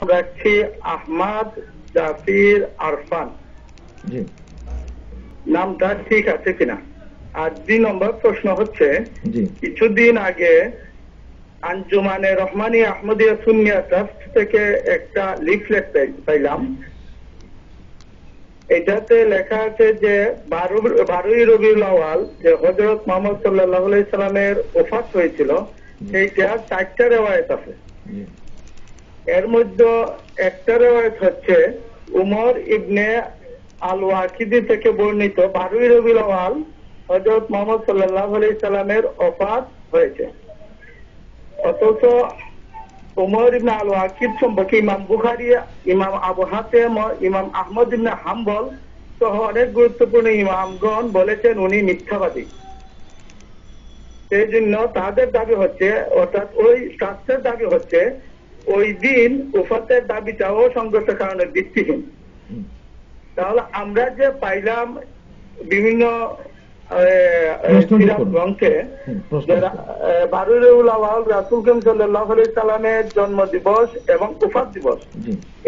রাখছি আহমদ জাফির আরফান। জি, নামটা ঠিক আছে কিনা? আর 2 নম্বর প্রশ্ন হচ্ছে, জি, কিছুদিন আগে আঞ্জুমানে রহমানি আহমদিয়া সুন্নিয়া ট্রাস্ট থেকে একটা লিফলেট পাইলাম। এটাতে লেখা আছে যে 12ই রবিউল আউয়াল যে হযরত মুহাম্মদ সাল্লাল্লাহু আলাইহি সাল্লামের ওফাত হয়েছিল, সেইটা 4টা রিওয়ায়াত আছে। জি, এর মধ্যে একটা রিওয়ায়াত হচ্ছে উমর ইবনে আল ওয়াকিদি থেকে বর্ণিত 12ই রবিউল আউয়াল হযরত মুহাম্মদ সাল্লাল্লাহু আলাইহি সাল্লামের ওফাত হয়েছে। অথচ উমর ইবনে আল ওয়াকিদ সম্পর্কে ইমাম বুখারী, ইমাম আবু হাতেম, ইমাম আহমদ ইবনে হাম্বল সহ অনেক গুরুত্বপূর্ণ ইমামগণ বলেছেন উনি মিথ্যাবাদী। সেই জন্য তাদের দাবি হচ্ছে, অর্থাৎ ওই শাস্ত্রের দাবি হচ্ছে ওই দিন ওফাতের দাবিটাও সংঘর্ষ কারণে ভিত্তিহীন। তাহলে আমরা যে পাইলাম বিভিন্ন গ্রন্থে 12ই রবিউল আউয়াল রাসূল করিম সাল্লাল্লাহু আলাইহি সাল্লামের জন্ম দিবস এবং ওফাত দিবস,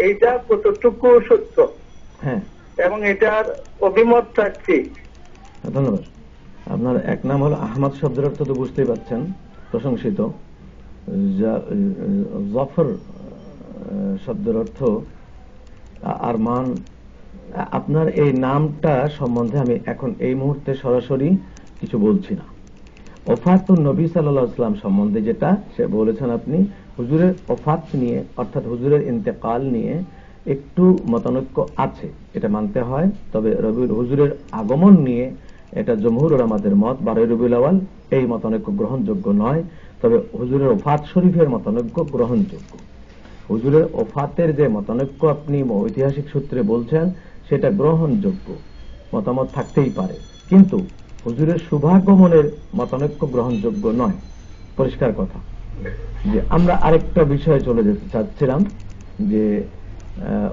এইটা কতটুকু সত্য এবং এটার অভিমত চাচ্ছি। ধন্যবাদ। আপনার এক নাম হলো আহমদ শব্দের অর্থ তো বুঝতেই পারছেন, প্রশংসিত। জাফর শব্দের অর্থ আরমান। আপনার এই নামটা সম্বন্ধে আমি এখন এই মুহূর্তে সরাসরি কিছু বলছি না। ওফাতুন নবী সাল্লাল্লাহু আলাইহি ওয়াসাল্লাম সম্বন্ধে যেটা সে বলেছেন, আপনি হুজুরের ওফাত নিয়ে, অর্থাৎ হুজুরের ইন্তেকাল নিয়ে একটু মতানৈক্য আছে, এটা মানতে হয়। তবে হুজুরের আগমন নিয়ে এটা জমহুর উলামাদের মত, 12ই রবিউল আউয়াল, এই মতানৈক্য গ্রহণযোগ্য নয়। তবে হুজুরের ওফাত শরীফের মতানৈক্য গ্রহণযোগ্য। হুজুরের ওফাতের যে মতানৈক্য আপনি ঐতিহাসিক সূত্রে বলছেন, সেটা গ্রহণযোগ্য, মতামত থাকতেই পারে, কিন্তু হুজুরের শুভাগমনের মতানৈক্য গ্রহণযোগ্য নয়। পরিষ্কার কথা। যে আমরা আরেকটা বিষয়ে চলে যেতে চাচ্ছিলাম, যে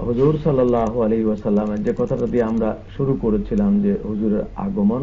হুজুর সাল্লাল্লাহু আলাইহি ওয়াসাল্লামের যে কথাটা দিয়ে আমরা শুরু করেছিলাম, যে হুজুরের আগমন